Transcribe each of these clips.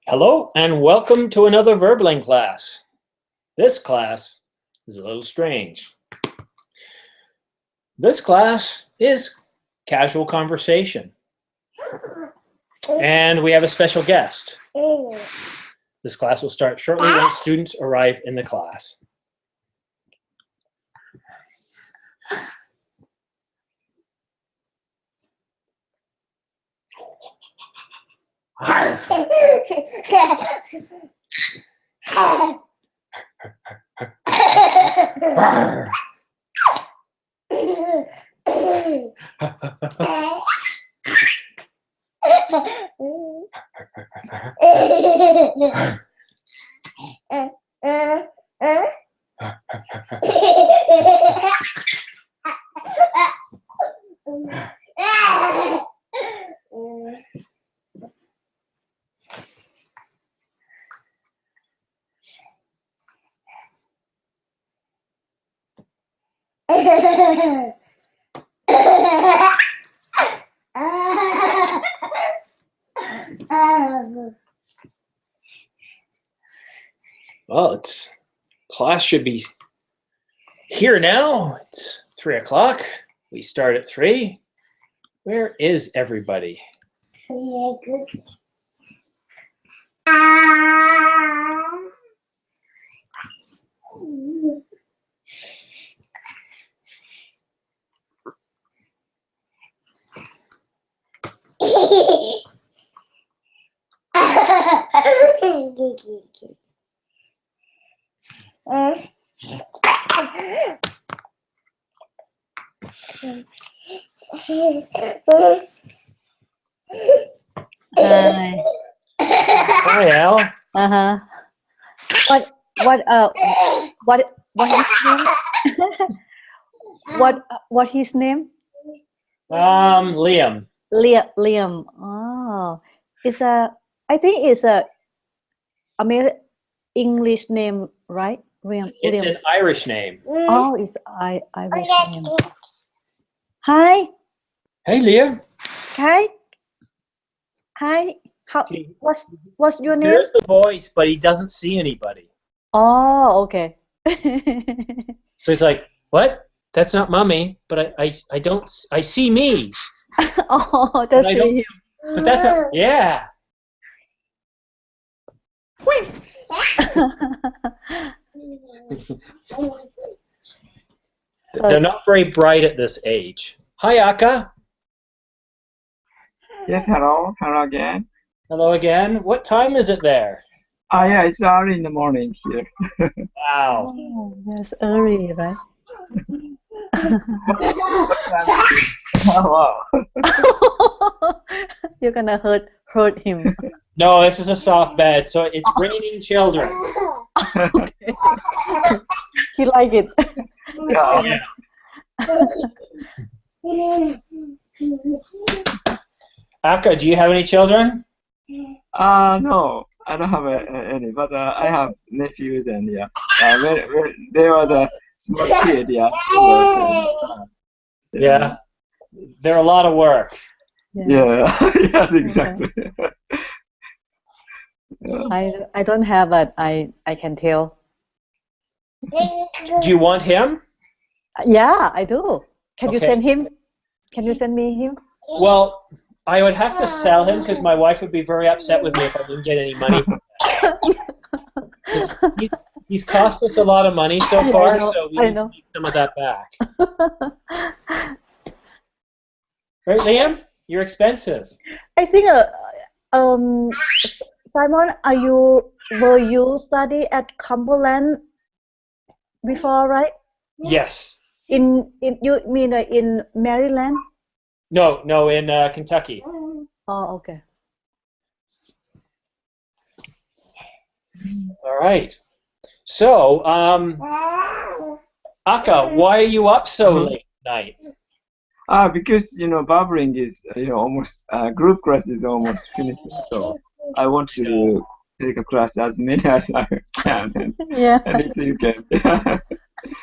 Hello and welcome to another Verbling class. This class is a little strange. This class is casual conversation. And we have a special guest. This class will start shortly when students arrive in the class. Well, class should be here now. It's 3 o'clock. We start at 3. Where is everybody? Hi. Hi, Al. Uh-huh. What his name? what his name? Liam. Liam. Oh, I think it's a English name, right? It's Liam. an Irish name. Oh, it's Irish name. Hi. Hey, Liam. Hi. How? What's your name? Here's the voice, but he doesn't see anybody. Oh, okay. So he's like, "What? That's not mommy, but I don't. I see me. Oh, that's him. But that's not. Yeah." They're not very bright at this age. Hi, Aka. Yes, hello. Hello again. Hello again. What time is it there? Yeah, it's early in the morning here. Wow. Oh, that's early, right? Oh, wow. You're gonna hurt him. No, this is a soft bed, so it's raining children. Okay. He like it. Yeah. Aka, do you have any children? No, I don't have any, but I have nephews and yeah. When they were the small kid, yeah. Yeah. They're a lot of work. Yeah. Yes, exactly. I don't have, but I can tell. Do you want him? Yeah, I do. Can you Okay. send him? Can you send me him? Well, I would have to sell him because my wife would be very upset with me if I didn't get any money from him. He's cost us a lot of money so far, so we need to make some of that back. Right, Liam? You're expensive. I think Simon, were you study at Cumberland before, right? Yes. You mean in Maryland? No, in Kentucky. Oh, okay. All right. So, Aka, why are you up so late at night? Because barbering is almost group class is almost finished, so I want to take a class as many as I can, and anything you can.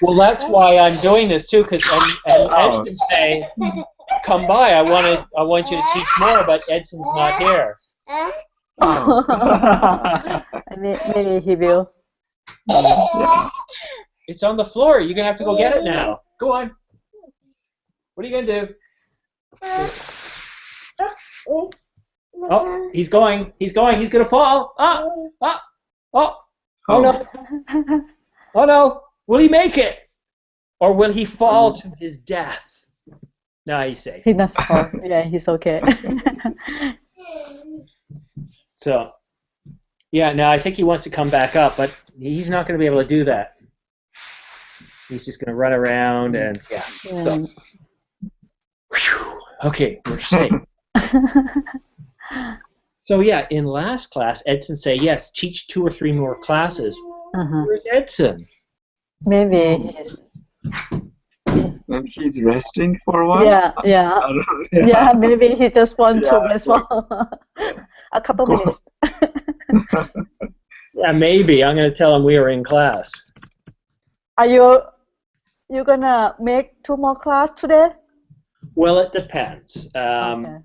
Well, that's why I'm doing this too, because and Ed can say come by. I want you to teach more, but Edson's not here. Maybe he will. Yeah. It's on the floor. You're gonna have to go get it now. Go on. What are you gonna do? Oh, he's going. He's going. He's gonna fall. Oh no. Oh no. Will he make it? Or will he fall to his death? No, he's safe. He's not far. Yeah, he's okay. So, yeah, no, I think he wants to come back up, but he's not going to be able to do that. He's just going to run around and, yeah. So, whew, okay, we're safe. So, yeah, in last class, Edson said, yes, teach 2 or 3 more classes. Where's Edson? Maybe he's... Maybe he's resting for a while. Yeah. I don't know. Yeah, maybe he just wants to rest for a couple minutes. Yeah, maybe. I'm going to tell him we are in class. Are you gonna make 2 more class today? Well, it depends. Okay.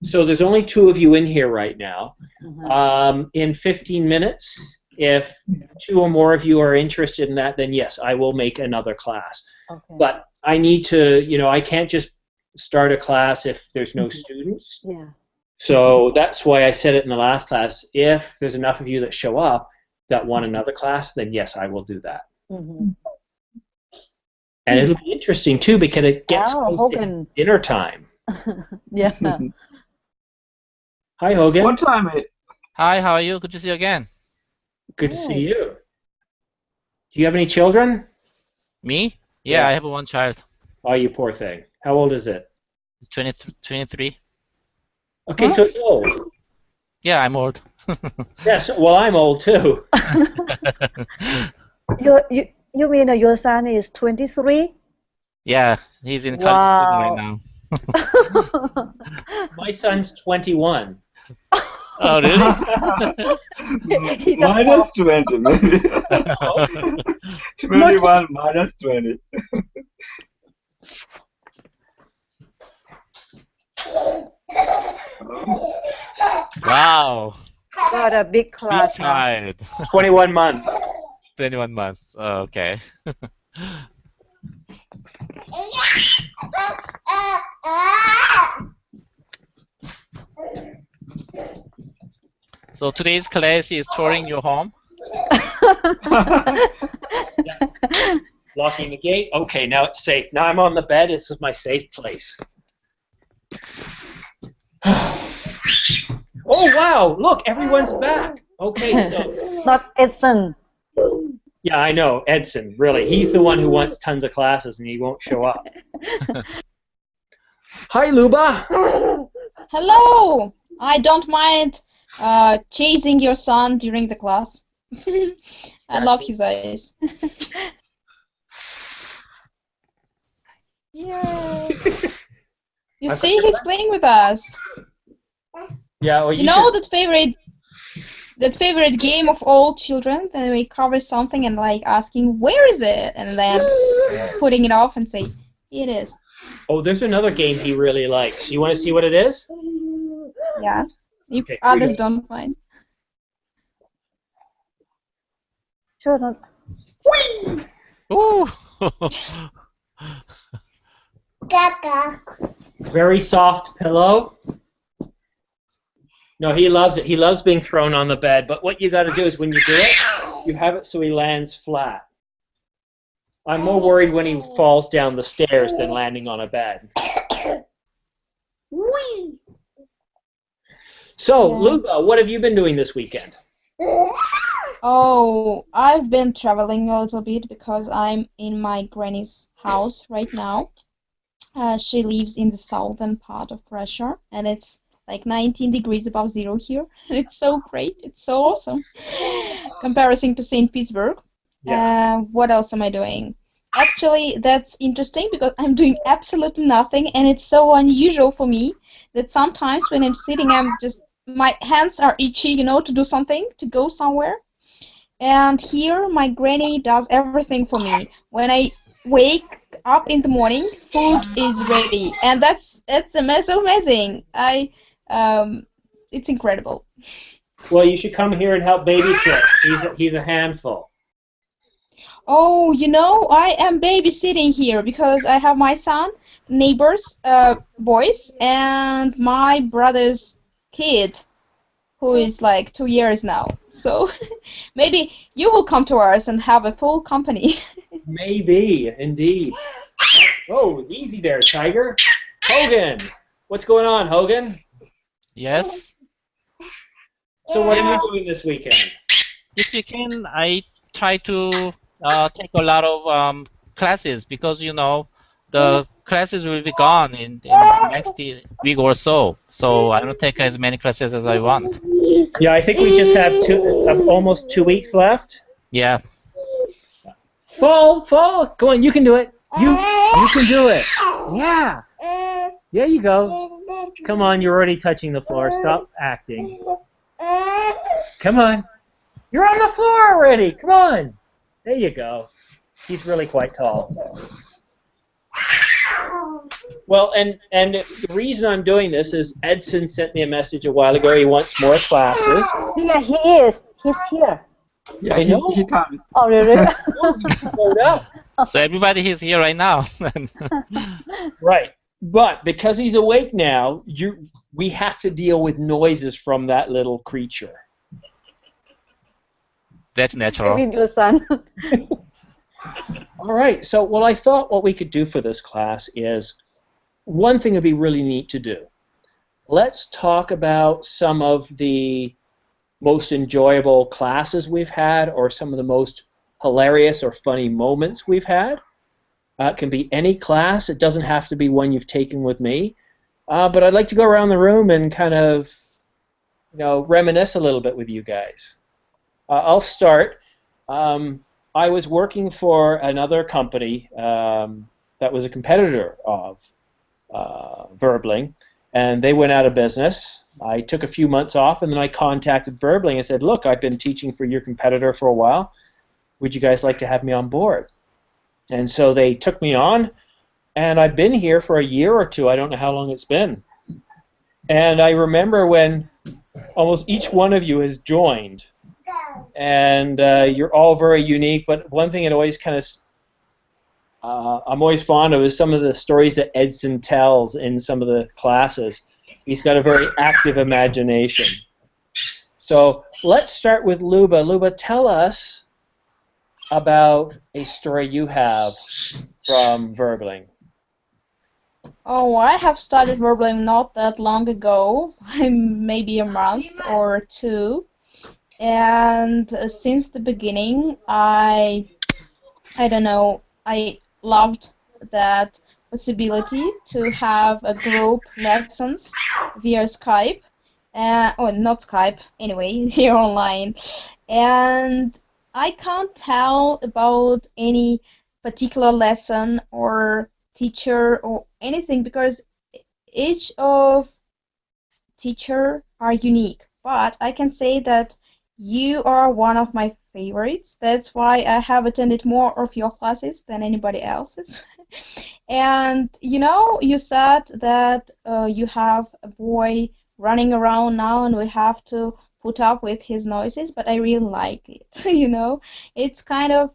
So there's only 2 of you in here right now. In 15 minutes, if 2 or more of you are interested in that, then yes, I will make another class. Okay. But I need to, I can't just start a class if there's no students. Yeah. So that's why I said it in the last class. If there's enough of you that show up that want another class, then yes, I will do that. And it'll be interesting too because it gets dinner time. Yeah. Hi, Hogan. What time is it? Hi, how are you? Good to see you again. Good to see you. Do you have any children? Me? Yeah, I have 1 child. Oh, you poor thing. How old is it? 23. Okay, so it's old. Yeah, I'm old. Yes, well, I'm old too. You mean your son is 23? Yeah, he's in college student right now. My son's 21. Oh, really? Minus 20, maybe. 21 minus 20. Wow. What a big class. Big child. 21 months. 21 months. Oh, okay. So today's class is touring your home? Locking the gate. Okay, now it's safe. Now I'm on the bed. This is my safe place. Oh, wow. Look, everyone's back. Okay, so... Not Edson. Yeah, I know. Edson, really. He's the one who wants tons of classes and he won't show up. Hi, Luba. Hello. I don't mind chasing your son during the class. I love his eyes. Yay. You see, he's playing with us. Yeah, well, you know that favorite game of all children? Then we cover something and like asking where is it, and then putting it off and say it is. Oh, there's another game he really likes. You want to see what it is? Yeah. If others don't mind. Sure. Not. Ooh. Very soft pillow. No, he loves it. He loves being thrown on the bed. But what you got to do is when you do it, you have it so he lands flat. I'm more worried when he falls down the stairs than landing on a bed. So, Luba, what have you been doing this weekend? Oh, I've been traveling a little bit because I'm in my granny's house right now. She lives in the southern part of Russia, and it's like 19 degrees above zero here. It's so great. It's so awesome. Comparison to St. Petersburg. Yeah. What else am I doing? Actually, that's interesting because I'm doing absolutely nothing, and it's so unusual for me that sometimes when I'm sitting, my hands are itchy, to do something, to go somewhere. And here, my granny does everything for me. When I wake up in the morning, food is ready, and that's so amazing. It's incredible. Well, you should come here and help babysit. He's a handful. Oh, I am babysitting here because I have my son, neighbors, boys, and my brother's kid, who is like 2 years now. So maybe you will come to ours and have a full company. Maybe, indeed. Oh, easy there, Tiger. Hogan, what's going on, Hogan? Yes. So what are you doing this weekend? This weekend I try to take a lot of classes because the classes will be gone in the next week or so. So I don't take as many classes as I want. Yeah, I think we just have almost 2 weeks left. Yeah. Fall, go on, you can do it. You can do it. Yeah. There you go. Come on, you're already touching the floor. Stop acting. Come on. You're on the floor already. Come on. There you go. He's really quite tall. Well, and the reason I'm doing this is Edson sent me a message a while ago. He wants more classes. Yeah, he is. He's here. Yeah, I know. he comes. Oh, really? So everybody is here right now. Right. But because he's awake now, we have to deal with noises from that little creature. That's natural. With your son. All right. So, well, I thought what we could do for this class is one thing would be really neat to do. Let's talk about some of the most enjoyable classes we've had or some of the most hilarious or funny moments we've had. It can be any class. It doesn't have to be one you've taken with me. But I'd like to go around the room and kind of, reminisce a little bit with you guys. I'll start. I was working for another company that was a competitor of Verbling, and they went out of business. I took a few months off, and then I contacted Verbling and said, look, I've been teaching for your competitor for a while. Would you guys like to have me on board? And so they took me on, and I've been here for a year or two. I don't know how long it's been. And I remember when almost each one of you has joined, and you're all very unique, but one thing that always kind of I'm always fond of is some of the stories that Edson tells in some of the classes. He's got a very active imagination. So let's start with Luba. Luba, tell us about a story you have from Verbling. Oh, I have started Verbling not that long ago, maybe a month or two, and since the beginning, I don't know, I loved that possibility to have a group lessons via Skype, or not Skype, anyway, here online, and I can't tell about any particular lesson or teacher or anything because each of teacher are unique. But I can say that you are one of my favorites. That's why I have attended more of your classes than anybody else's. And you said that you have a boy running around now and we have to put up with his noises, but I really like it. It's kind of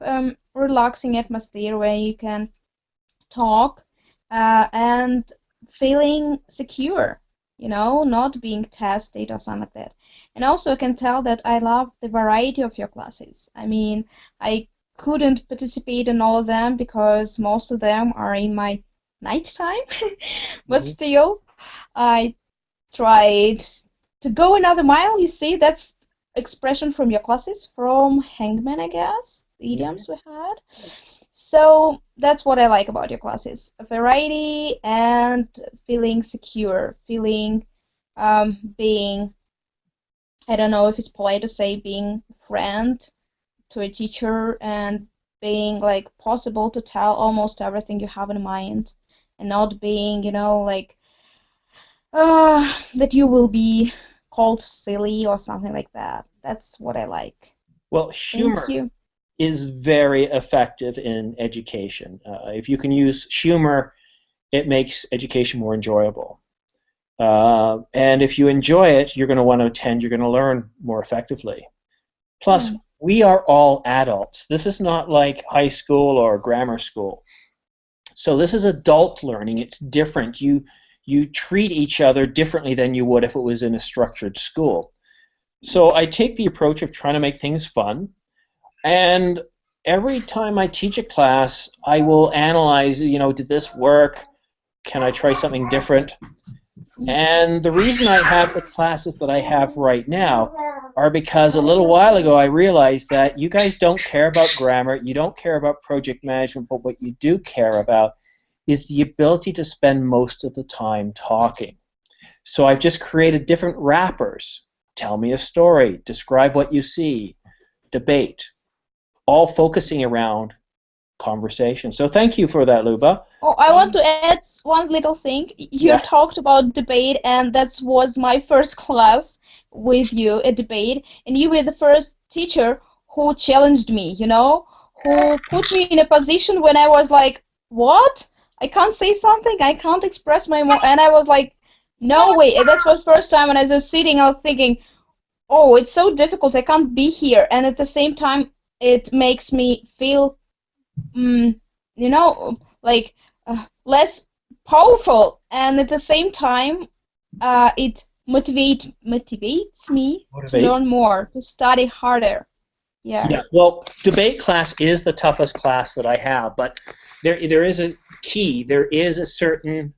relaxing atmosphere where you can talk and feeling secure, not being tested or something like that. And also I can tell that I love the variety of your classes. I mean, I couldn't participate in all of them because most of them are in my nighttime, but still I tried to go another mile. You see, that's expression from your classes, from Hangman, I guess, the idioms we had. So that's what I like about your classes, a variety and feeling secure, feeling being, I don't know if it's polite to say being a friend to a teacher and being like possible to tell almost everything you have in mind and not being, that you will be called silly or something like that. That's what I like. Well, humor. Thank you. is very effective in education. If you can use humor, it makes education more enjoyable. And if you enjoy it, you're going to want to attend, you're going to learn more effectively. Plus, we are all adults. This is not like high school or grammar school. So this is adult learning. It's different. You treat each other differently than you would if it was in a structured school. So I take the approach of trying to make things fun. And every time I teach a class, I will analyze, did this work? Can I try something different? And the reason I have the classes that I have right now are because a little while ago I realized that you guys don't care about grammar, you don't care about project management, but what you do care about is the ability to spend most of the time talking. So I've just created different wrappers. Tell me a story, describe what you see, debate, all focusing around conversation. So thank you for that, Luba. Oh, I want to add one little thing. You talked about debate, and that was my first class with you, a debate, and you were the first teacher who challenged me, who put me in a position when I was like, what? I can't say something, I can't express my emotion, and I was like, no way. And that's my first time when I was sitting, I was thinking, oh, it's so difficult, I can't be here, and at the same time, it makes me feel less powerful, and at the same time, it motivates me to learn more, to study harder. Yeah. Well, debate class is the toughest class that I have, but there is a key. There is a certain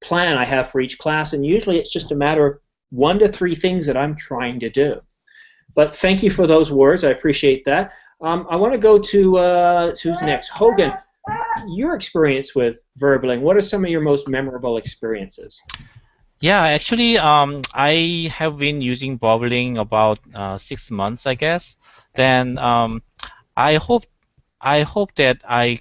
plan I have for each class, and usually it's just a matter of 1 to 3 things that I'm trying to do. But thank you for those words. I appreciate that. I want to go to who's next? Hogan, your experience with Verbaling, what are some of your most memorable experiences? Yeah, actually, I have been using Verbaling about 6 months, I guess. Then I hope that I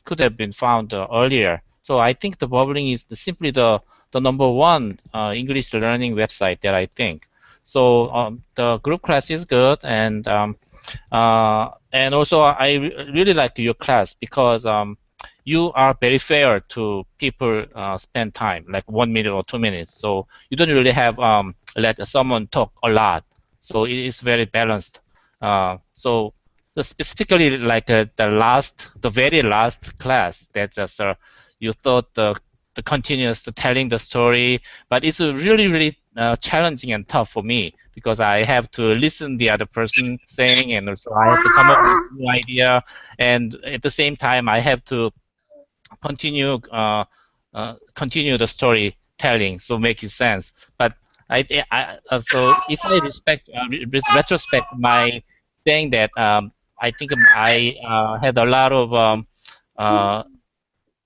could have been found earlier. So I think the Verbaling is simply the #1 English learning website that I think. So the group class is good, and also I really like your class because you are very fair to people spend time, like 1 minute or 2 minutes. So you don't really have let someone talk a lot. So it is very balanced. So specifically like the very last class, that's just you thought the continuous telling the story, but it's really challenging and tough for me because I have to listen the other person saying, and also I have to come up with a new idea, and at the same time I have to continue the storytelling, so make it sense. But so if I retrospect my saying that I think I had a lot of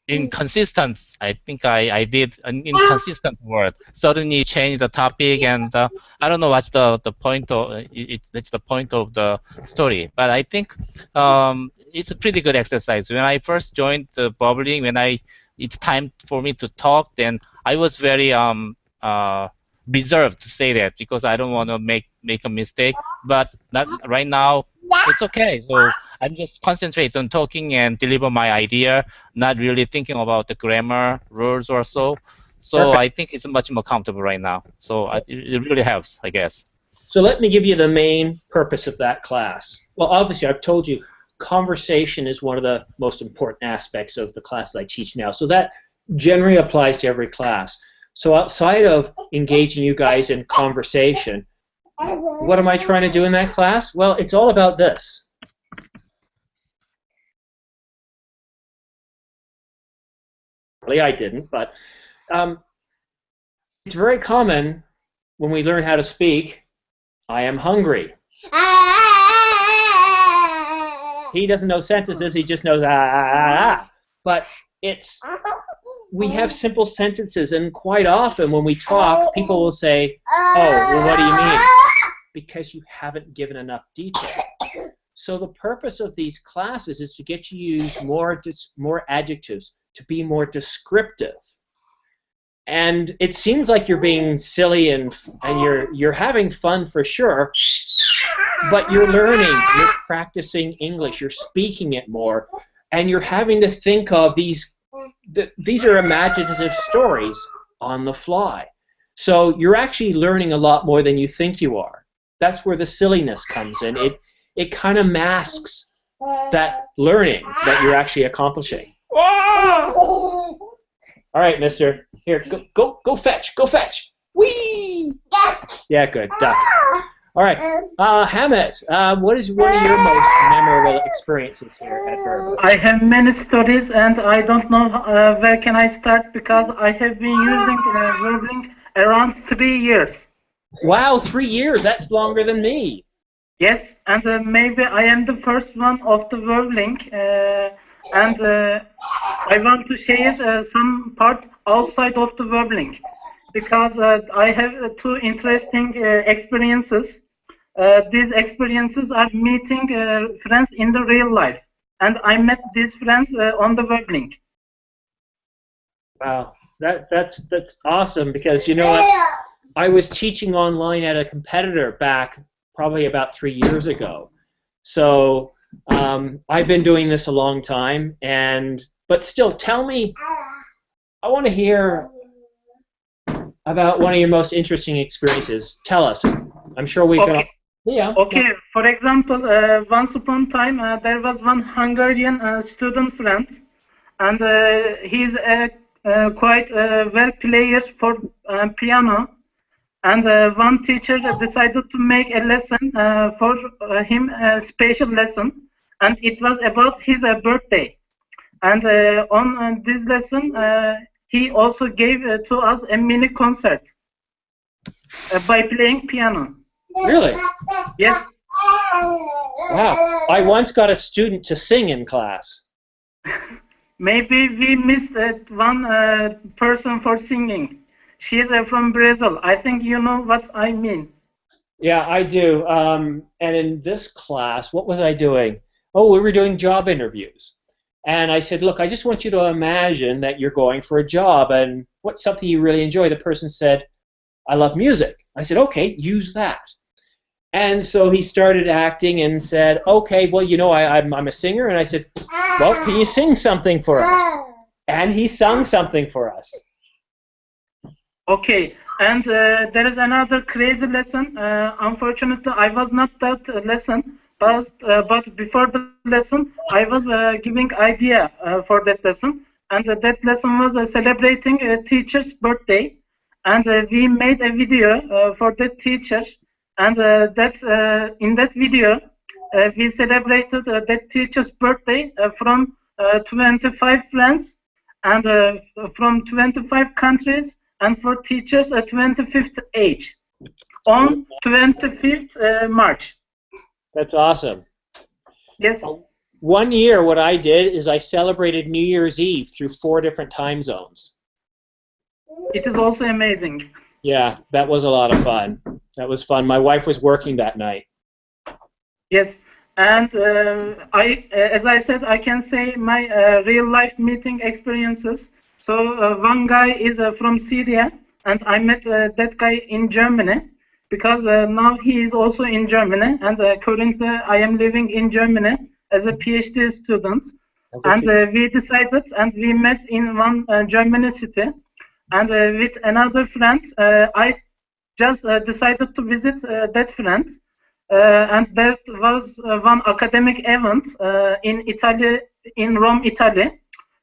inconsistent. I think I did an inconsistent word. Suddenly change the topic, and I don't know what's the point of it's the point of the story. But I think it's a pretty good exercise. When I first joined the Verbaling, it's time for me to talk, then I was very reserved to say that because I don't want to make a mistake. But not right now. It's okay. So I'm just concentrate on talking and deliver my idea, not really thinking about the grammar rules or so. So Perfect. I think it's much more comfortable right now. So it really helps, I guess. So let me give you the main purpose of that class. Well, obviously, I've told you conversation is one of the most important aspects of the class I teach now. So that generally applies to every class. So outside of engaging you guys in conversation, what am I trying to do in that class? Well, it's all about this. I didn't, but it's very common when we learn how to speak, I am hungry. He doesn't know sentences, he just knows But we have simple sentences, and quite often when we talk, people will say, oh, well, what do you mean? Because you haven't given enough detail. So the purpose of these classes is to get you to use more adjectives, to be more descriptive. And it seems like you're being silly and you're having fun for sure, but you're learning, you're practicing English, you're speaking it more, and you're having to think of these are imaginative stories on the fly. So you're actually learning a lot more than you think you are. That's where the silliness comes in. It kind of masks that learning that you're actually accomplishing. All right, mister. Here, go fetch. Go fetch. Whee! Yeah, good. Duck. All right. Hamet, what is one of your most memorable experiences here at Verb? I have many stories, and I don't know where can I start because I have been using Verbling around 3 years. Wow, 3 years. That's longer than me. Yes, and maybe I am the first one of the Verbling, and I want to share some part outside of the Verbling because I have two interesting experiences. These experiences are meeting friends in the real life, and I met these friends on the Verbling. Wow, that's awesome because you know what? I was teaching online at a competitor back probably about 3 years ago. So I've been doing this a long time, but still, tell me. I want to hear about one of your most interesting experiences. Tell us. I'm sure we can. Yeah. Okay. For example, once upon a time, there was one Hungarian student friend, and he's quite a well player for piano. And one teacher decided to make a lesson for him, a special lesson, and it was about his birthday. And on this lesson, he also gave to us a mini concert by playing piano. Really? Yes. Wow. I once got a student to sing in class. Maybe we missed one person for singing. She's from Brazil. I think you know what I mean. Yeah, I do. And in this class, what was I doing? Oh, we were doing job interviews. And I said, look, I just want you to imagine that you're going for a job, and what's something you really enjoy? The person said, I love music. I said, okay, use that. And so he started acting and said, okay, well, you know, I'm a singer. And I said, well, can you sing something for us? And he sung something for us. Okay, and there is another crazy lesson. Unfortunately, I was not that lesson, but before the lesson, I was giving idea for that lesson, and that lesson was celebrating a teacher's birthday, and we made a video for the teacher, and in that video, we celebrated that teacher's birthday from 25 friends and from 25 countries. And for teachers at 25th age, on 25th March. That's awesome. Yes. 1 year, what I did is I celebrated New Year's Eve through 4 different time zones. It is also amazing. Yeah, that was a lot of fun. That was fun. My wife was working that night. Yes, and as I said, I can say my real-life meeting experiences. So one guy is from Syria, and I met that guy in Germany because now he is also in Germany, and currently I am living in Germany as a PhD student. And we decided, and we met in one Germany city, and with another friend, I just decided to visit that friend, and that was one academic event in Italy, in Rome, Italy.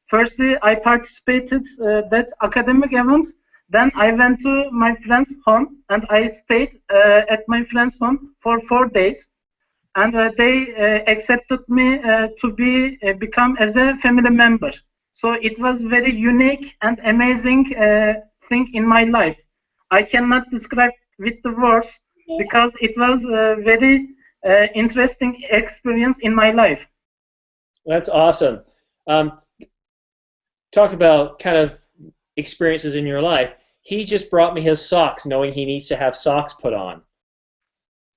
Firstly, I participated that academic event. Then I went to my friend's home, and I stayed at my friend's home for 4 days. And they accepted me to become as a family member. So it was very unique and amazing thing in my life. I cannot describe with the words because it was a very interesting experience in my life. That's awesome. Talk about kind of experiences in your life. He just brought me his socks knowing he needs to have socks put on.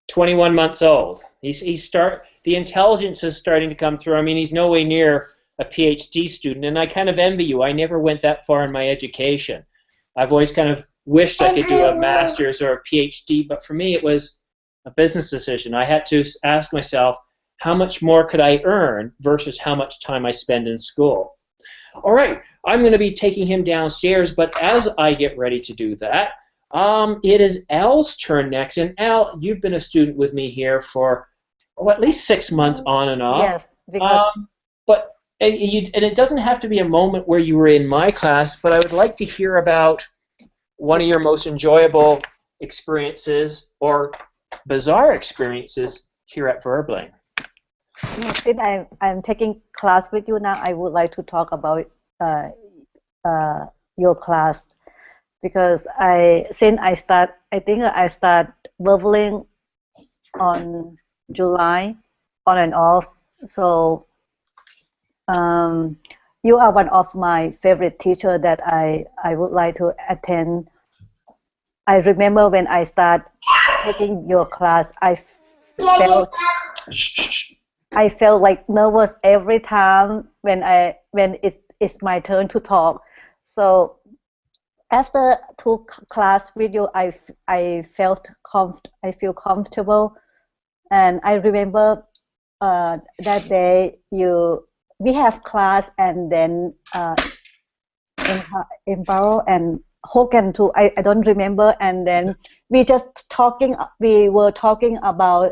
21 months old. The intelligence is starting to come through. I mean, he's no way near a PhD student, and I kind of envy you. I never went that far in my education. I've always kind of wished I could do a master's or a PhD, but for me it was a business decision. I had to ask myself, how much more could I earn versus how much time I spend in school? All right, I'm going to be taking him downstairs, but as I get ready to do that, it is Al's turn next. And Al, you've been a student with me here for at least 6 months on and off. Yes, because and it doesn't have to be a moment where you were in my class, but I would like to hear about one of your most enjoyable experiences or bizarre experiences here at Verbling. since I'm taking class with you now, I would like to talk about your class, because I think I start Verbling on July, on and off. So you are one of my favorite teachers that I would like to attend. I remember when I start taking your class, I felt like nervous every time when it's my turn to talk. So after two class with you, I feel comfortable, and I remember that day we have class, and then Embaro and Hogan too. I don't remember, and then we were talking about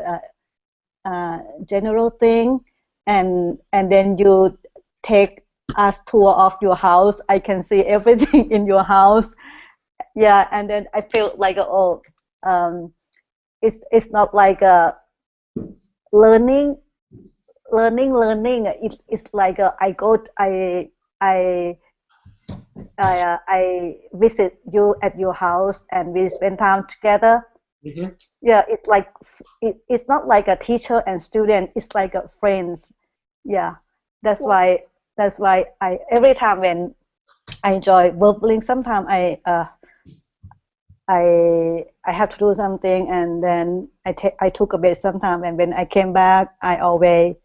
general thing, and then you take us tour of your house. I can see everything in your house. Yeah, and then I feel like it's not like a learning. It's like I visit you at your house and we spend time together. Mm-hmm. Yeah, it's like it's not like a teacher and student. It's like a friends. Yeah, that's why I every time when I enjoy Verbling, sometimes I have to do something, and then I took a bit sometime, and when I came back, I always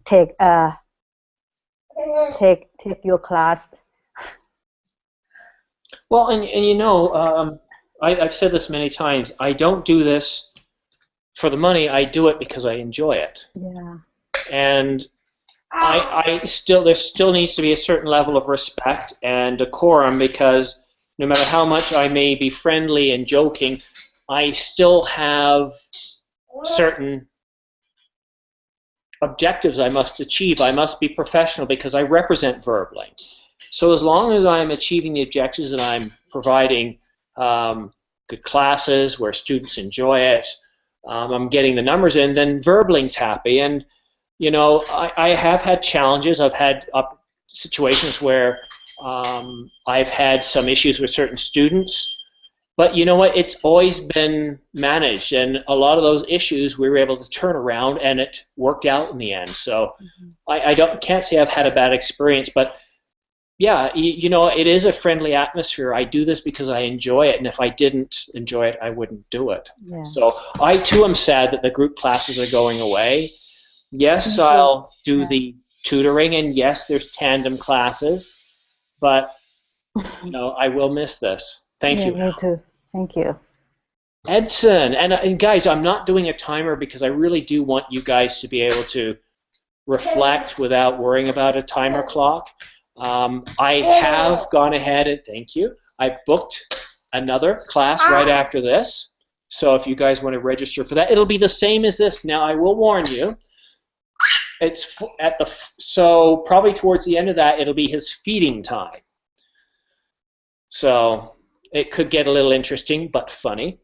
take your class. Well, and you know, I've said this many times. I don't do this for the money. I do it because I enjoy it. Yeah. And there still needs to be a certain level of respect and decorum, because no matter how much I may be friendly and joking, I still have certain objectives I must achieve. I must be professional because I represent Verbling. So as long as I'm achieving the objectives and I'm providing good classes where students enjoy it, I'm getting the numbers in, then Verbling's happy. And you know, I have had challenges. I've had situations where I've had some issues with certain students. But you know what? It's always been managed, and a lot of those issues we were able to turn around, and it worked out in the end. So I can't say I've had a bad experience, but yeah, you know, it is a friendly atmosphere. I do this because I enjoy it, and if I didn't enjoy it, I wouldn't do it. Yeah. So I too am sad that the group classes are going away. Yes, I'll do the tutoring, and yes, there's tandem classes, but you know, I will miss this. Thank you. Me too. Thank you. Edson, and guys, I'm not doing a timer because I really do want you guys to be able to reflect without worrying about a timer clock. I have gone ahead and thank you. I booked another class right after this. So if you guys want to register for that, it'll be the same as this. Now I will warn you, it's so probably towards the end of that, it'll be his feeding time. So it could get a little interesting, but funny.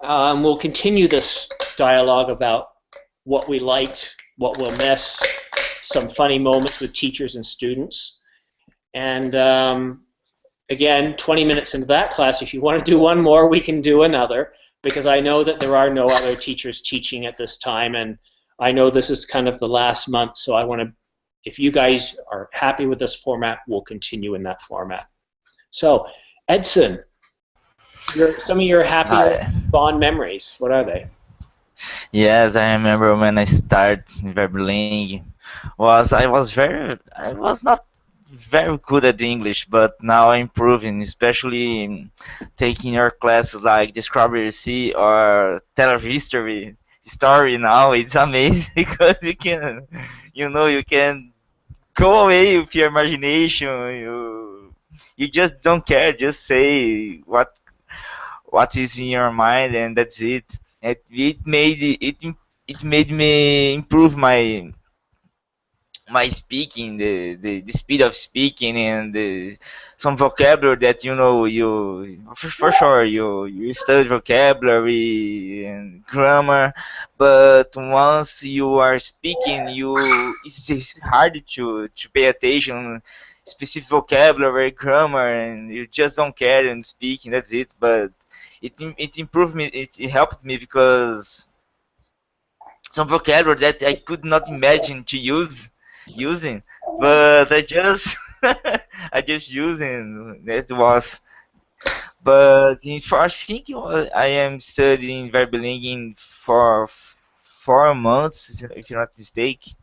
We'll continue this dialogue about what we liked, what we'll miss, some funny moments with teachers and students. And again, 20 minutes into that class, if you want to do one more, we can do another, because I know that there are no other teachers teaching at this time, and I know this is kind of the last month, so I want to, if you guys are happy with this format, we'll continue in that format. So, Edson, some of your happy fond memories, what are they? Yes, I remember when I started Verbling. I was not very good at English, but now I'm improving, especially taking your classes like Discovery C or Telehistory story. Now it's amazing because you can go away with your imagination. You just don't care. Just say what is in your mind, and that's it. It made me improve my speaking, the speed of speaking, and some vocabulary that for sure you study vocabulary and grammar, but once you are speaking, it's just hard to pay attention specific vocabulary, grammar, and you just don't care in speaking. That's it. But it improved me. It helped me because some vocabulary that I could not imagine to using, but I just I just using that was. But I think I am studying Verbeling for 4 months, if you're not mistaken.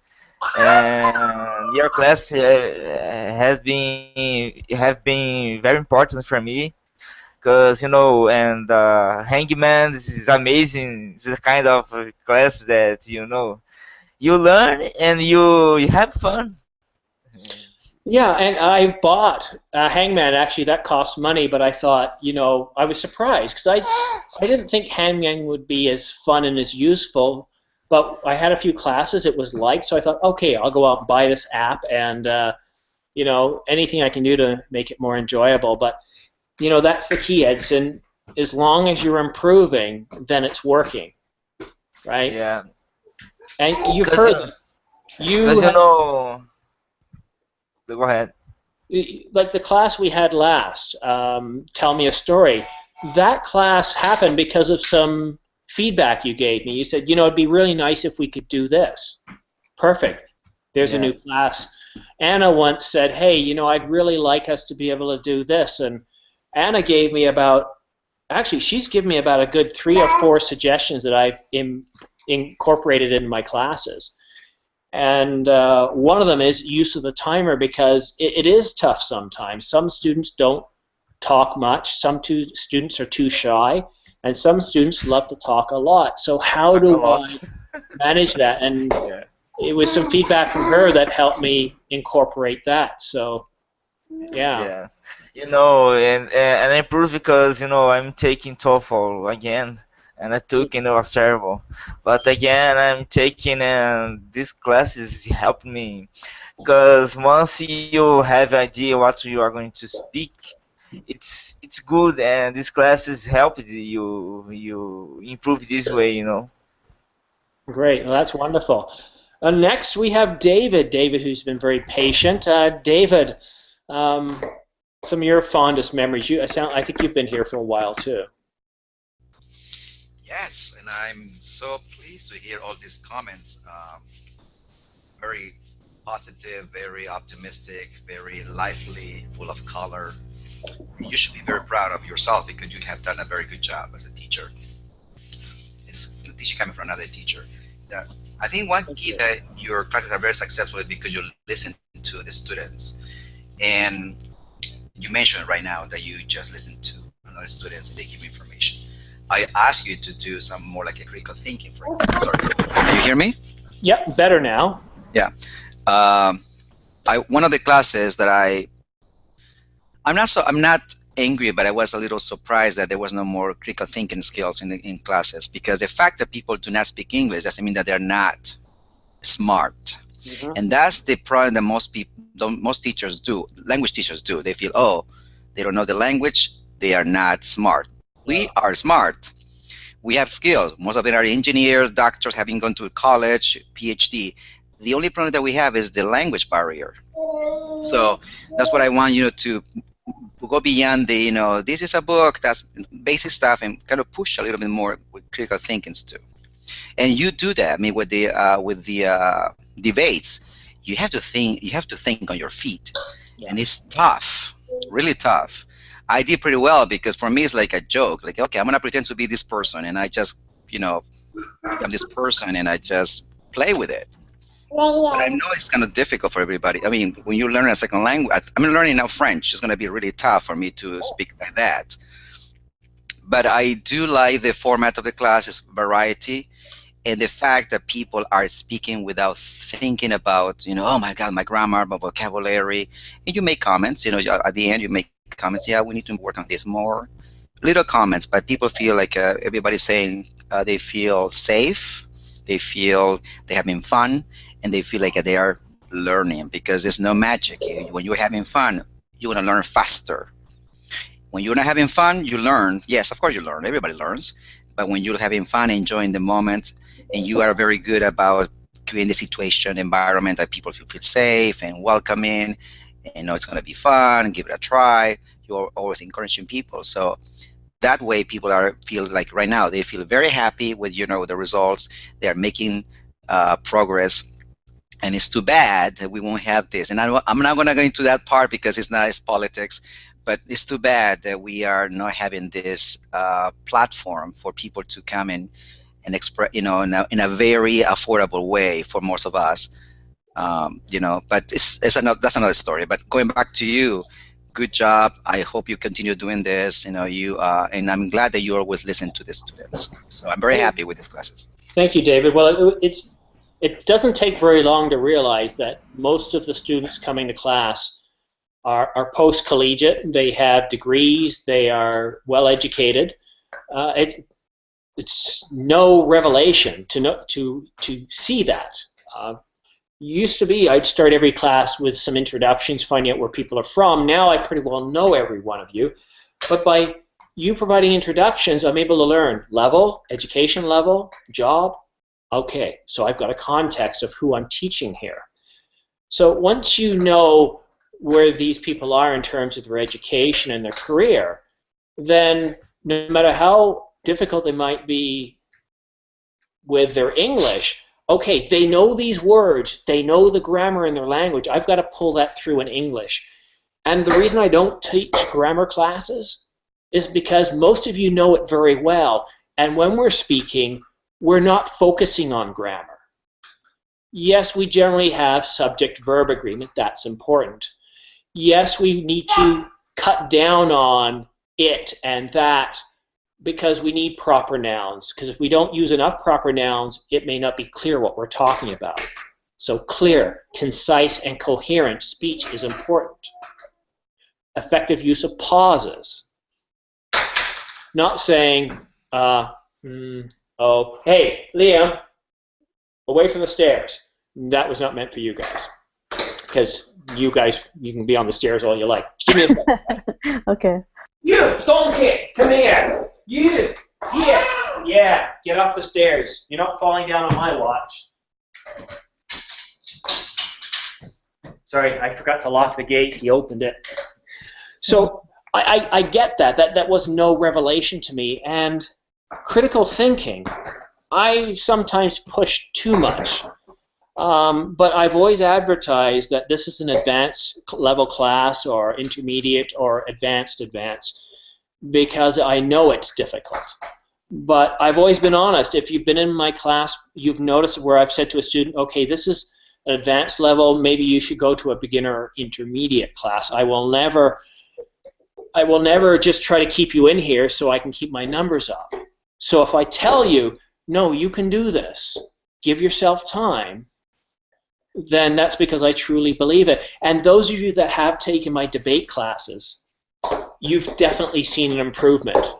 And your class have been very important for me because and Hangman is amazing. It's a kind of class that you learn and you have fun. Yeah, and I bought Hangman. Actually, that cost money, but I thought, I was surprised because I didn't think Hangman would be as fun and as useful. But I had a few classes it was like, so I thought, okay, I'll go out and buy this app, and anything I can do to make it more enjoyable. But that's the key, Edson. As long as you're improving, then it's working, right? Yeah. And you've heard Go ahead. Like the class we had last, Tell Me a Story. That class happened because of some feedback you gave me. You said, it'd be really nice if we could do this. Perfect. There's a new class. Anna once said, hey, I'd really like us to be able to do this. And Anna gave me she's given me about a good 3 or 4 suggestions that I've incorporated in my classes. And one of them is use of the timer, because it is tough sometimes. Some students don't talk much, some students are too shy, and some students love to talk a lot. So how do I manage that? And it was some feedback from her that helped me incorporate that. So, yeah. And I improved because, I'm taking TOEFL again. And I took it was terrible, but again I'm taking, and this classes helped me because once you have idea what you are going to speak, it's good, and these classes help you improve this way. Great, well, that's wonderful. Next we have David, who's been very patient. David, some of your fondest memories. I think you've been here for a while too. Yes, and I'm so pleased to hear all these comments. Very positive, very optimistic, very lively, full of color. You should be very proud of yourself because you have done a very good job as a teacher. It's teaching coming from another teacher. I think one key that your classes are very successful is because you listen to the students. And you mentioned right now that you just listen to another students and they give you information. I ask you to do some more like a critical thinking, for example. Sorry, can you hear me? Yep, better now. Yeah. One of the classes that I'm not angry, but I was a little surprised that there was no more critical thinking skills in classes, because the fact that people do not speak English doesn't mean that they're not smart. Mm-hmm. And that's the problem that most teachers do. Language teachers do. They feel, oh, they don't know the language, they are not smart. We are smart. We have skills. Most of them are engineers, doctors, having gone to college, PhD. The only problem that we have is the language barrier. So that's what I want you to go beyond the, this is a book, that's basic stuff, and kind of push a little bit more with critical thinking too. And you do that. I mean, with the debates, you have to think on your feet, and it's tough, really tough. I did pretty well because for me it's like a joke. Like, okay, I'm gonna pretend to be this person, and I just, I'm this person, and I just play with it. But I know it's kind of difficult for everybody. I mean, when you learn a second language, I'm learning now French. It's going to be really tough for me to speak like that. But I do like the format of the class is variety, and the fact that people are speaking without thinking about, oh my God, my grammar, my vocabulary, and you make comments. At the end you make comments. Yeah, we need to work on this more. Little comments, but people feel like everybody's saying they feel safe, they feel they're having fun, and they feel like they are learning, because there's no magic. When you're having fun, you want to learn faster. When you're not having fun, you learn. Yes, of course you learn. Everybody learns. But when you're having fun, enjoying the moment, and you are very good about creating the situation, the environment that people feel safe and welcoming, and it's going to be fun, give it a try, you're always encouraging people. So that way people feel like right now they feel very happy with the results. They're making progress. And it's too bad that we won't have this. And I'm not going to go into that part because it's politics. But it's too bad that we are not having this platform for people to come in and express, in a very affordable way for most of us. But that's another story. But going back to you, good job. I hope you continue doing this. And I'm glad that you always listen to the students. So I'm very happy with these classes. Thank you, David. Well, it doesn't take very long to realize that most of the students coming to class are post-collegiate. They have degrees. They are well-educated. It's no revelation to see that. Used to be I'd start every class with some introductions, finding out where people are from. Now I pretty well know every one of you. But by you providing introductions, I'm able to learn level, education level, job. Okay, so I've got a context of who I'm teaching here. So once you know where these people are in terms of their education and their career, then no matter how difficult they might be with their English, okay, they know these words, they know the grammar in their language. I've got to pull that through in English. And the reason I don't teach grammar classes is because most of you know it very well. And when we're speaking, we're not focusing on grammar. Yes, we generally have subject-verb agreement. That's important. Yes, we need to cut down on it and that because we need proper nouns. Because if we don't use enough proper nouns, it may not be clear what we're talking about. So clear, concise, and coherent speech is important. Effective use of pauses. Not saying, oh, hey, Liam, away from the stairs. That was not meant for you guys. Because you can be on the stairs all you like. Give me a second. Okay. You, donkey, come here. You, here. Yeah, get off the stairs. You're not falling down on my watch. Sorry, I forgot to lock the gate. He opened it. So I get that. That was no revelation to me. And critical thinking, I sometimes push too much. But I've always advertised that this is an advanced level class or intermediate or advanced because I know it's difficult. But I've always been honest. If you've been in my class, you've noticed where I've said to a student, okay, this is an advanced level, maybe you should go to a beginner or intermediate class. I will never just try to keep you in here so I can keep my numbers up. So if I tell you, no, you can do this, give yourself time, then that's because I truly believe it. And those of you that have taken my debate classes, you've definitely seen an improvement.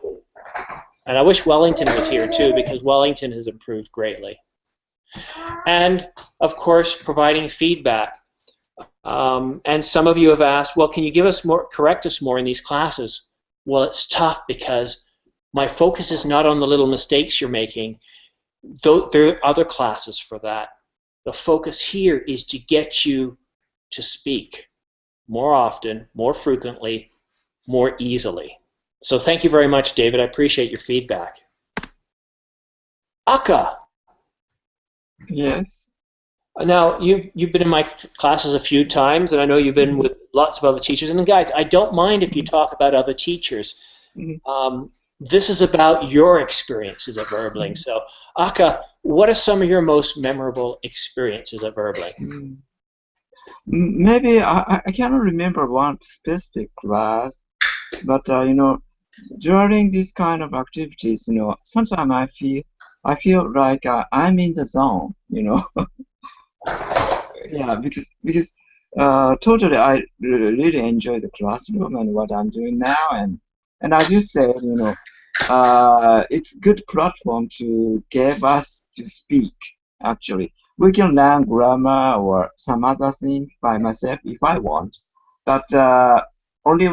And I wish Wellington was here too, because Wellington has improved greatly. And of course, providing feedback. And some of you have asked, well, can you give us more, correct us more in these classes? Well, it's tough because my focus is not on the little mistakes you're making. Though there are other classes for that. The focus here is to get you to speak more often, more frequently, more easily. So thank you very much, David. I appreciate your feedback. Aka. Yes. Now, you've been in my classes a few times, and I know you've been with lots of other teachers. And guys, I don't mind if you talk about other teachers. this is about your experiences at Verbling. So, Aka, what are some of your most memorable experiences at Verbling? Maybe I cannot remember one specific class, but during this kind of activities, sometimes I feel like I'm in the zone, Yeah, because totally I really enjoy the classroom and what I'm doing now, and as you said, it's good platform to give us to speak. Actually, we can learn grammar or some other thing by myself if I want, but only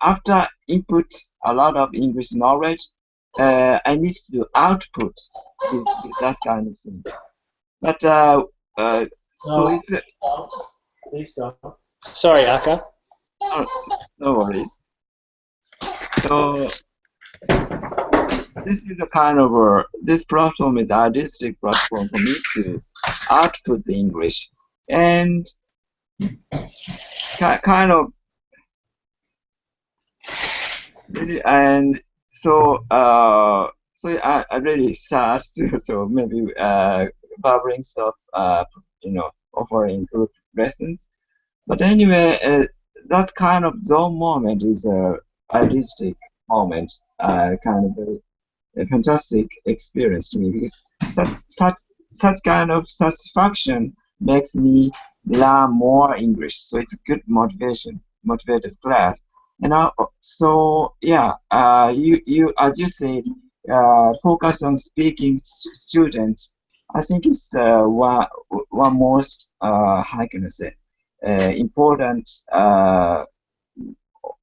after input a lot of English knowledge, I need to output with that kind of thing. But so it's please don't. Sorry, Aka. no worries. So this is a kind of this platform is artistic platform for me to output the English and kind of really, and so I really sad to so maybe Bubbling stopped offering group lessons, but anyway that kind of zone moment is a artistic moment, kind of a fantastic experience to me because such kind of satisfaction makes me learn more English. So it's a good motivated class. And so yeah, you as you said, focus on speaking students. I think it's one most how can I say important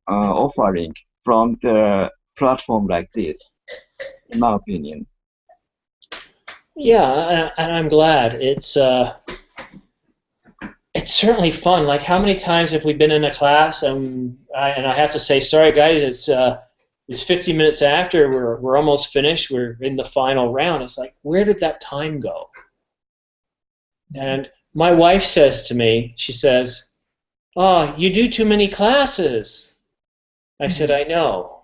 offering from the platform like this, in my opinion. Yeah, and I'm glad. It's certainly fun. Like, how many times have we been in a class and I have to say, sorry guys, it's 50 minutes after, we're almost finished, we're in the final round. It's like, where did that time go? And my wife says to me, she says, "Oh, you do too many classes." I said, "I know.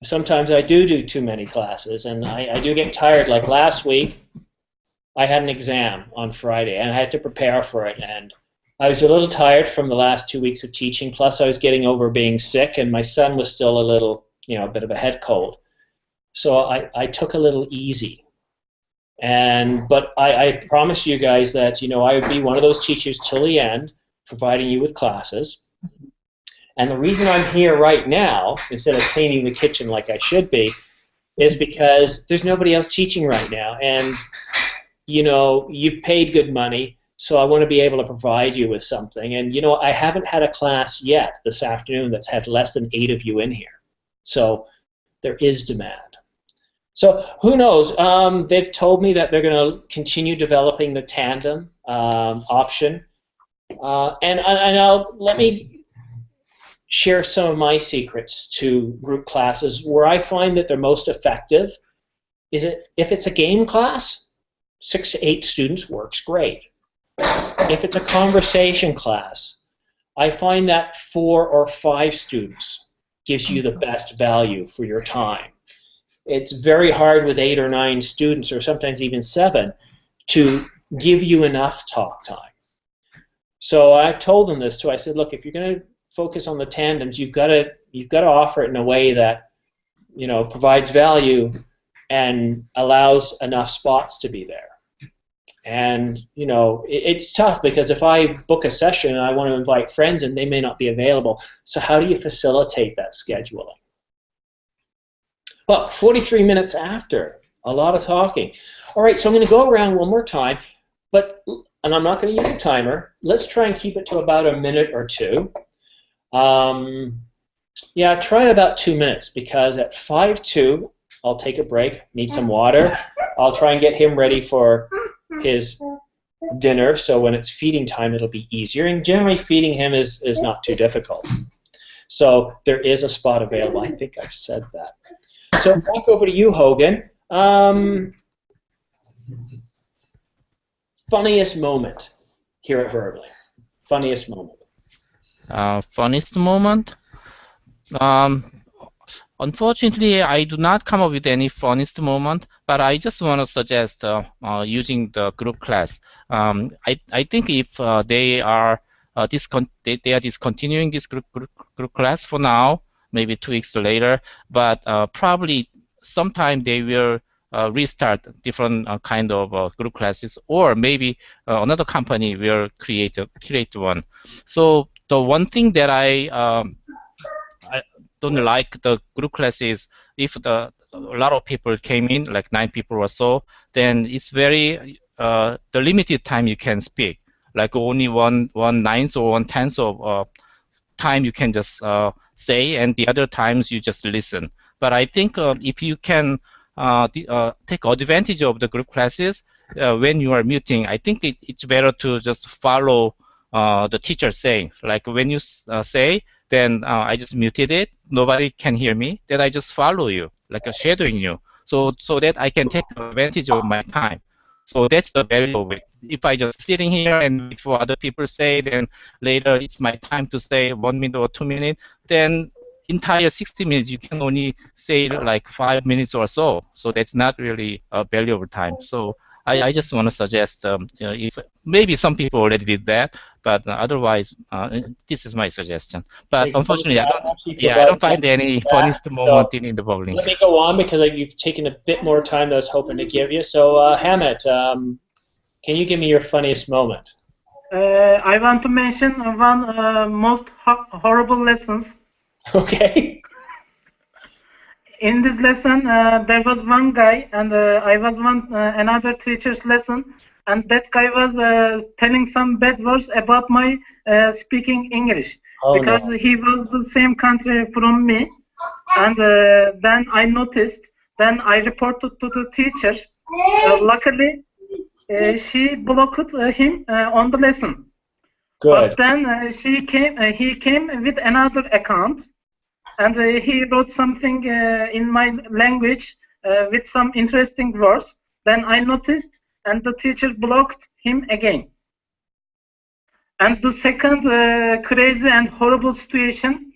Sometimes I do too many classes, and I do get tired. Like last week, I had an exam on Friday, and I had to prepare for it, and I was a little tired from the last 2 weeks of teaching, plus I was getting over being sick, and my son was still a little, a bit of a head cold. So I took a little easy. But I promise you guys that, I would be one of those teachers till the end, providing you with classes. And the reason I'm here right now, instead of cleaning the kitchen like I should be, is because there's nobody else teaching right now. And, you've paid good money, so I want to be able to provide you with something. And, I haven't had a class yet this afternoon that's had less than 8 of you in here. So there is demand. So who knows? They've told me that they're going to continue developing the tandem option. Let me share some of my secrets to group classes. Where I find that they're most effective is if it's a game class, 6 to 8 students works great. If it's a conversation class, I find that 4 or 5 students gives you the best value for your time. It's very hard with 8 or 9 students, or sometimes even 7, to give you enough talk time. So I've told them this too. I said, look, if you're going to focus on the tandems, you've got to offer it in a way that provides value and allows enough spots to be there. And it's tough because if I book a session and I want to invite friends and they may not be available, so how do you facilitate that scheduling? Well, 43 minutes after, a lot of talking. All right, so I'm going to go around one more time, and I'm not going to use a timer. Let's try and keep it to about a minute or 2. Yeah, try it about 2 minutes, because at 5:02, I'll take a break, need some water. I'll try and get him ready for his dinner, so when it's feeding time, it'll be easier. And generally, feeding him is not too difficult. So there is a spot available. I think I've said that. So back over to you, Hogan. Funniest moment here at Verbling. Funniest moment. Funniest moment? Unfortunately, I do not come up with any funniest moment, but I just want to suggest using the group class. I think if they are they are discontinuing this group class for now, maybe 2 weeks later, but probably sometime they will restart different kind of group classes, or maybe another company will create one. So the one thing that I don't like the group classes. If a lot of people came in, like 9 people or so, then it's very the limited time you can speak, like only one ninth or 1/10 of time you can just say, and the other times you just listen. But I think if you can take advantage of the group classes when you are muting, I think it's better to just follow the teacher saying. Like when you say, then I just muted it, nobody can hear me, then I just follow you, like shadowing you, so that I can take advantage of my time. So that's the value of it. If I just sitting here and wait for other people to say, then later it's my time to say 1 minute or 2 minutes, then entire 60 minutes you can only say like 5 minutes or so. So that's not really a valuable time. So I just want to suggest if maybe some people already did that, but otherwise this is my suggestion. But unfortunately, I don't find any funniest moment in the bowling. Let me go on because you've taken a bit more time than I was hoping to give you. So Hammett, can you give me your funniest moment? I want to mention one most horrible lessons. Okay. In this lesson, there was one guy, and I was another teacher's lesson, and that guy was telling some bad words about my speaking English, because he was the same country from me, and then I noticed. Then I reported to the teacher. Luckily, she blocked him on the lesson. Good. But then he came with another account, and he wrote something in my language with some interesting words. Then I noticed, and the teacher blocked him again. And the second crazy and horrible situation,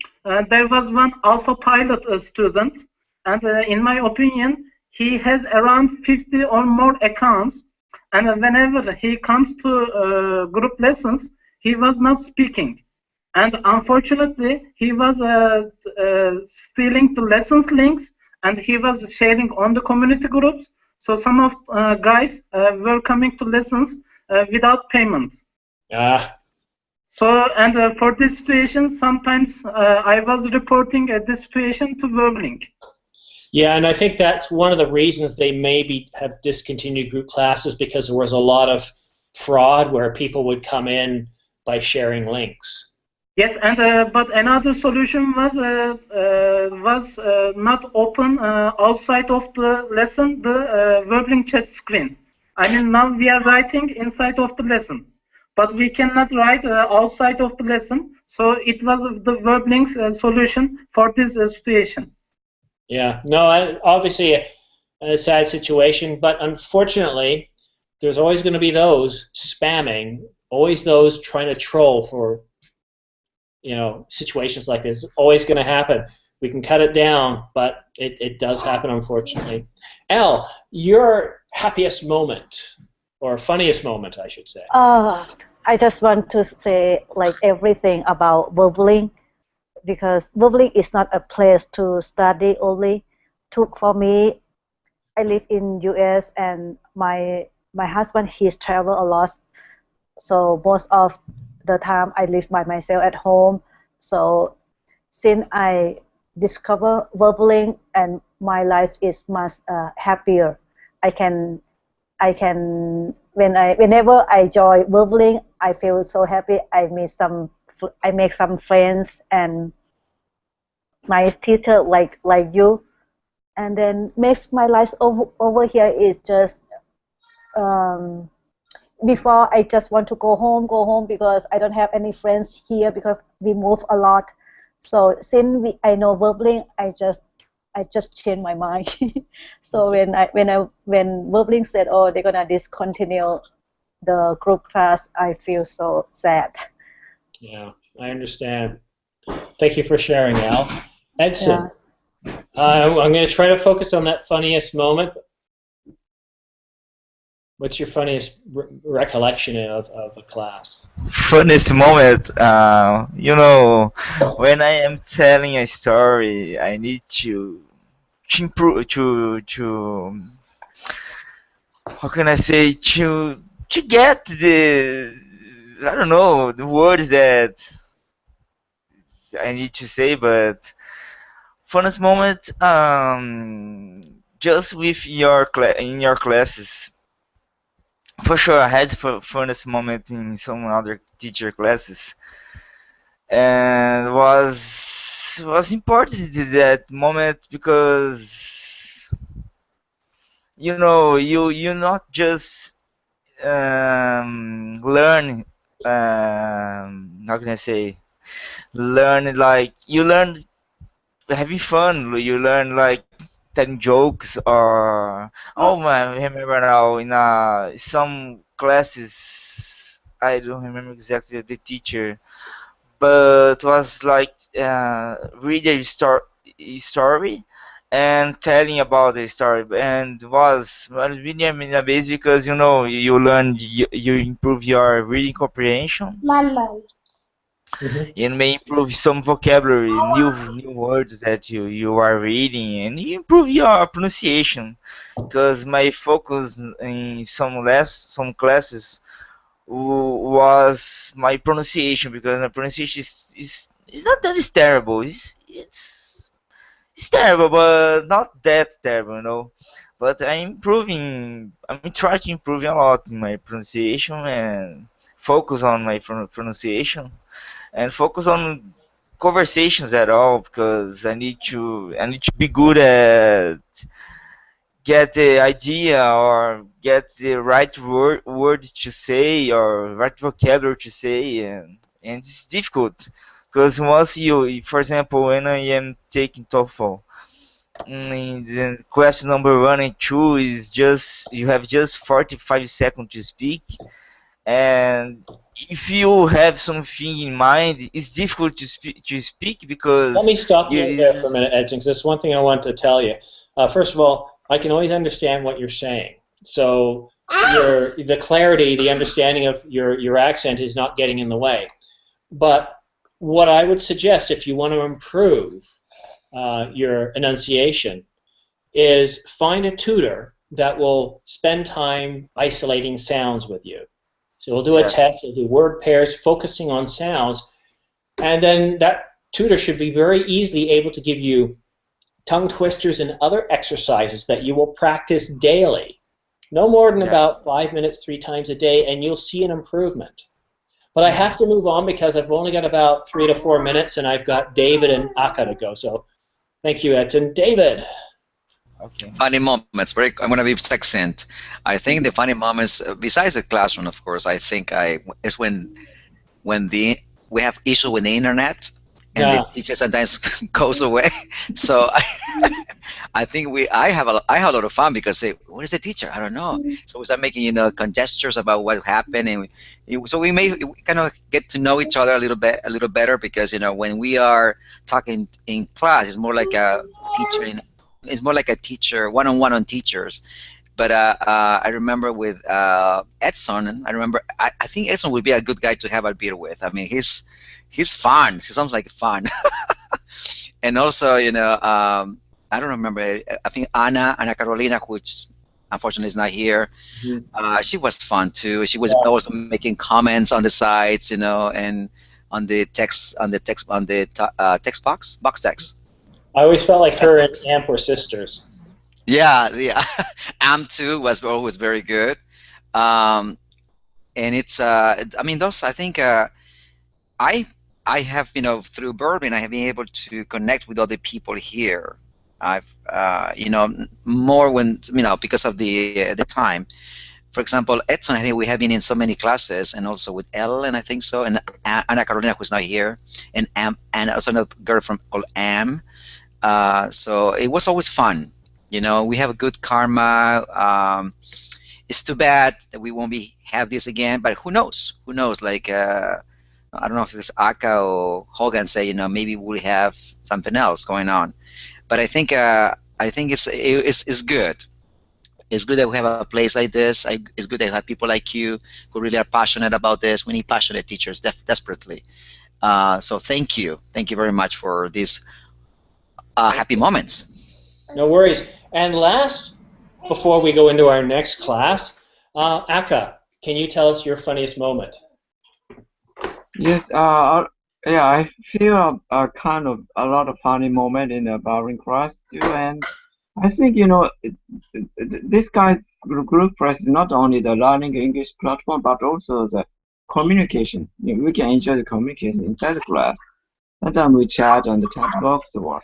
there was one Alpha Pilot student, and in my opinion, he has around 50 or more accounts, and whenever he comes to group lessons, he was not speaking. And unfortunately, he was stealing the lessons links, and he was sharing on the community groups. So some of guys were coming to lessons without payment. So, and for this situation, sometimes I was reporting this situation to WorldLink. Yeah, and I think that's one of the reasons they maybe have discontinued group classes, because there was a lot of fraud where people would come in by sharing links. Yes, and but another solution was not open outside of the lesson, the WorldLink chat screen. I mean, now we are writing inside of the lesson, but we cannot write outside of the lesson. So it was the WorldLink's solution for this situation. Yeah, no, obviously a sad situation, but unfortunately, there's always going to be those spamming, always those trying to troll for, you know, situations like this. It's always going to happen. We can cut it down, but it does happen, unfortunately. Elle, your happiest moment, or funniest moment, I should say. I just want to say like everything about WorldLink, because WorldLink is not a place to study only. For me, I live in US, and my husband, he's travel a lot, so most of the time I live by myself at home. So since I discover WorldLink, and my life is much happier. Whenever I join WorldLink, I feel so happy. I make some friends and nice teacher like you, and then makes my life over here is just before I just want to go home because I don't have any friends here because we move a lot. So since I know WorldLink, I just changed my mind. So when WorldLink said, oh, they're gonna discontinue the group class, I feel so sad. Yeah, I understand. Thank you for sharing, Elle. Edson, I'm going to try to focus on that funniest moment. What's your funniest recollection of a class? Funniest moment, when I am telling a story, I need to improve to how can I say to get the I don't know the words that I need to say, but funnest moment, just with in your classes. For sure, I had funnest moment in some other teacher classes, and was important to that moment because you not just learn how can I say learn like you learn having fun. You learn like telling jokes or oh man, I remember now in some classes I don't remember exactly the teacher, but was like read a story and telling about the story, and was really amazing because you learn you improve your reading comprehension. Mm-hmm. It may improve some vocabulary, new words that you are reading, and you improve your pronunciation. Because my focus in some classes was my pronunciation, because my pronunciation is not that it's terrible. It's terrible, but not that terrible. But I'm improving. I'm trying to improve a lot in my pronunciation and focus on my pronunciation and focus on conversations at all because I need to be good at get the idea or get the right word to say or right vocabulary to say, and it's difficult because once for example, when I am taking TOEFL, the question number 1 and 2 is just you have just 45 seconds to speak, and if you have something in mind, it's difficult to speak Let because me stop you you right there for a is minute, Edson, because there's one thing I want to tell you. First of all, I can always understand what you're saying. So the clarity, the understanding of your accent is not getting in the way. But what I would suggest if you want to improve your enunciation is find a tutor that will spend time isolating sounds with you. So we'll do a yeah. test, we'll do word pairs focusing on sounds, and then that tutor should be very easily able to give you tongue twisters and other exercises that you will practice daily. No more than Yeah. about 5 minutes 3 times a day, and you'll see an improvement. But I have to move on because I've only got about 3 to 4 minutes, and I've got David and Aka to go. So thank you, Edson. David. Okay. Funny moments. I'm gonna be succinct. I think the funny moments, besides the classroom, of course, I think is when we have issue with the internet, and the teacher sometimes goes away. So I think I have a lot of fun because where is the teacher? I don't know. So we start making conjectures about what happened, and so we kind of get to know each other a little better because when we are talking in class, it's more like a teacher it's more like a teacher one-on-one on teachers. But I remember with Edson, I think Edson would be a good guy to have a beer with. I mean, he's fun. He sounds like fun. And also, I don't remember. I think Ana Carolina, which unfortunately is not here. She was fun too. She was also making comments on the sites, and on the text box text. I always felt like her and Amp were sisters. Yeah. Amp too was always very good. And it's I mean those I think I have through Bourbon I have been able to connect with other people here. I've more when because of the time. For example, Edson, I think we have been in so many classes, and also with Ellen, I think so, and Ana Carolina, who's not here, and also another girl called Am. So it was always fun. We have a good karma. It's too bad that we won't have this again, but who knows? Who knows? Like I don't know if it's Aka or Hogan say, maybe we'll have something else going on. But I think it's good. It's good that we have a place like this. It's good that we have people like you who really are passionate about this. We need passionate teachers desperately. So thank you very much for these happy moments. No worries. And last, before we go into our next class, Aka, can you tell us your funniest moment? Yes. Yeah, I feel kind of a lot of funny moment in the barbering class too, and I think this kind of group class is not only the learning English platform but also the communication. We can enjoy the communication inside the class. Sometimes we chat on the chat box or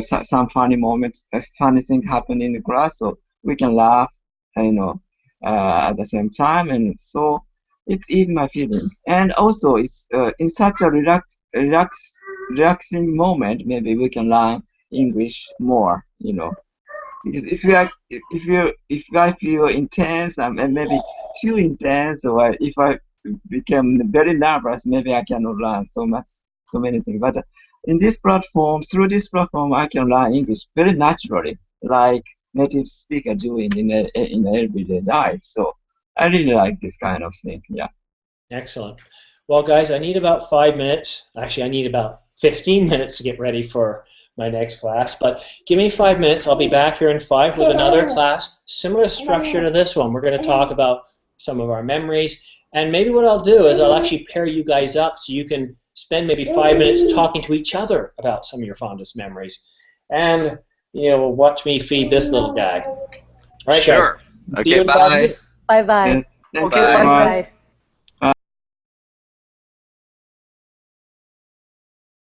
some funny moments, funny thing happen in the class, so we can laugh, at the same time, and so it's easy my feeling. And also, it's in such a relaxing moment, maybe we can learn English more, because if I feel intense and maybe too intense, or if I become very nervous, maybe I cannot learn so many things. But through this platform, I can learn English very naturally, like native speaker doing in everyday life. So I really like this kind of thing. Yeah. Excellent. Well, guys, I need about 5 minutes. Actually, I need about 15 minutes to get ready for my next class. But give me 5 minutes. I'll be back here in 5 with another class, similar structure to this one. We're going to talk about some of our memories. And maybe what I'll do is I'll actually pair you guys up so you can spend maybe 5 minutes talking to each other about some of your fondest memories. And, watch me feed this little guy. All right, sure. guys. Okay, bye. Bye-bye. Okay, Bye, bye. guys.